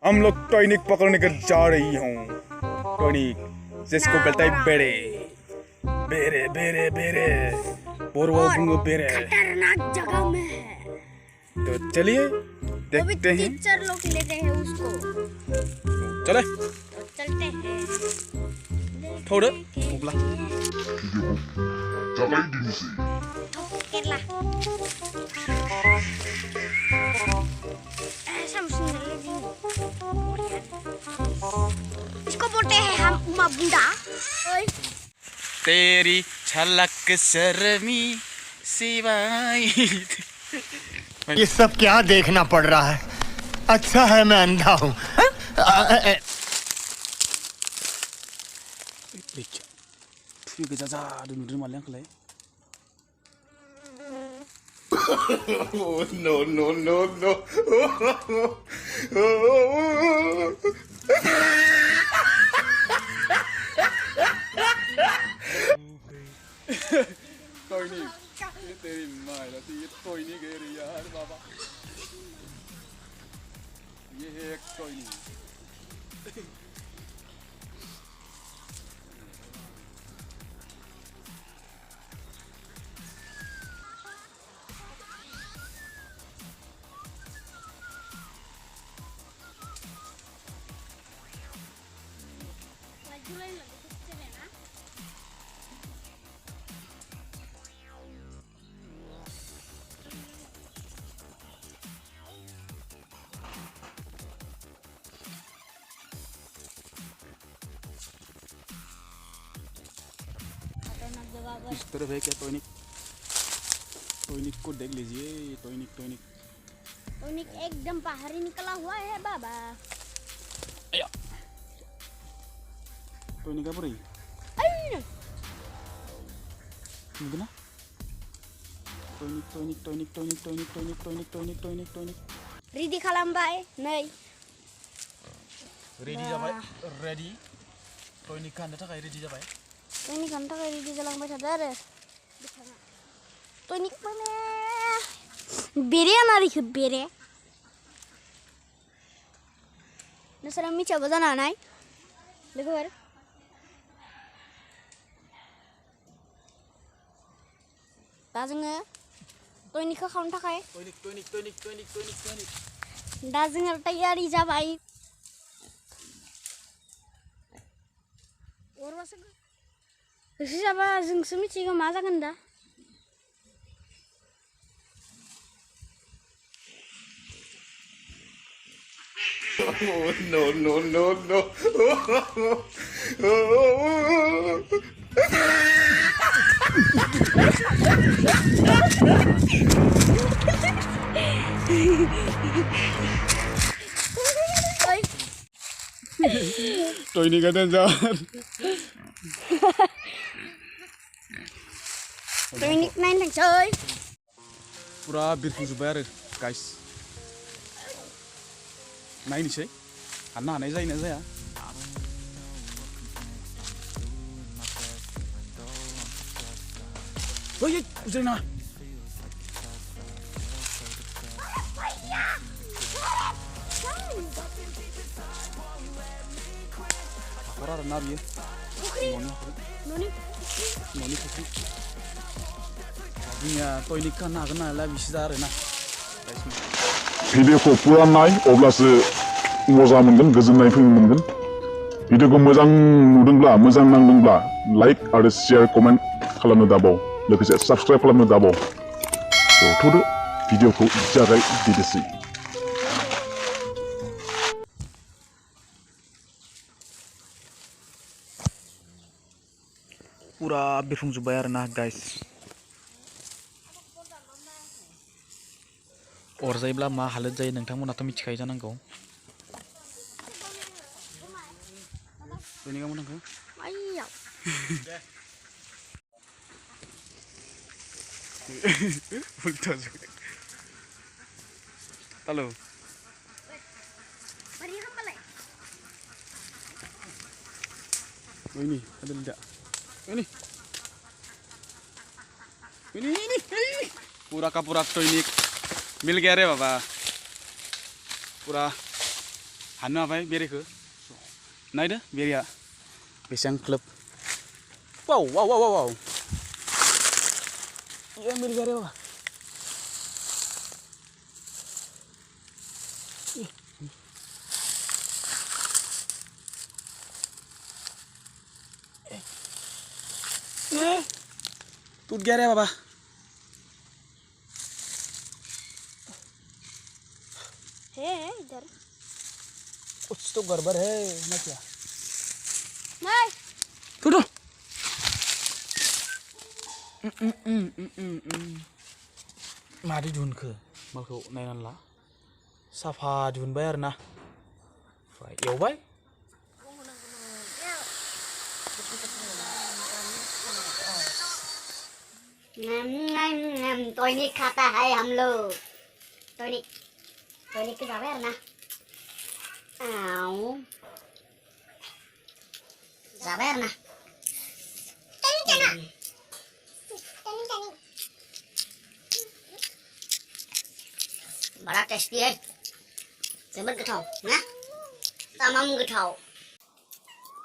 हम लोग टॉयनिक पकड़ने कर जा रही हूँ। टॉयनिक जिसको कहता है बेरे बेरे बेरे बेरे बेरे खतरनाक जगह में है। तो चलिए देखते हैं। टीचर लोग लेते हैं उसको। चले तो चलते हैं। थोड़ा उपला केरला ऐसा मशीन ले ली। इसको बोलते हैं हम उमा बुंडा। तेरी छलक शर्मी सिवाय। ये सब क्या देखना पड़ रहा है? अच्छा है मैं अंधा हूँ। No, no, no, no. Tôi नहीं ये तेरी माँ है तो ये कोई नहीं कह रही यार बाबा। ये है एक कोई नहीं। इस तरफ है क्या टॉयनिक? टॉयनिक को देख लीजिए। टॉयनिक टॉयनिक टॉयनिक एकदम बाहर ही निकला हुआ है बाबा। टॉयनिक apa nih? Gimana? Toinik. Ready kalambay, nay. Ready जाबाय? Ready. Toinik kan dah tak ready जाबाय? Toinik kan tak ready जालांबाय थादो आरो। Toinik माने बेरे आनारिखो बेरे। नोंसोरा मिथियाबो जानो हानाय। लोगोफोर दा जोङो टॉयनिकखौ खावनो थाखाय टॉयनिक दा जोङो तैयारि जाबाय। अरबासो होसो जाबा जोंसो मिथिगौ मा जागोन दा। No, no, no, no. Toinik ada jalan. Toinik main thằng chơi. Pura बिरफुंजोब्बाय आरो गाइस। नायनोसै हाननो हानाय जायोना जाया। ओइ जोंना हाखर आरोना बियो। न'नि फुख्रि। जोंनिया टॉयनिक खानो हागोन नालाय बिसोर आरोना। भिडिअखौ पुरा नाय अब्लासो मजा मोनगोन, गोजोननाय मोनगोन। भिडिअखौ मोजां नुदोंब्ला, मोजां नांदोंब्ला लाइक आरो शेयार कमेन्ट खालामनो दाबाव, लोगोसे साबस्क्राइब खालामनो दाबाव। थ'दो भिडिअखौ जागायदिनोसै। पुरा बिरफुंजोब्बाय आरोना गाइस। अरजायोब्ला मा हालोद जायो नोंथांमोनाथ' मिथिखायो जानांगौ। टॉयनिकआ मोनाखै? आइयाव। उल्टा जों। Halo. Mari kembali. Ini ada tidak? Ini. Pura kapura टॉयनिक मिल गया रे बाबा। पूरा हाननो हाबाय बेरेखौ नायदो बेरेया बेसेबां क्लोब वाव वाव वाव वाव ये मेरी बेरे बाबा टूट गया रे बाबा है इधर कुछ तो गड़बड़ है ना क्या नहीं टूटो मादी दिहुनखो मालखौ नायनानै ला साफा दिहुनबाय आरो ना ओमफ्राय एवबाय टॉयलेट खाता है हम लोग टॉयलेट के जावे ना आओ जावे ना बड़ा टेस्टी है जबर गोथाव ना तमाम गोथाव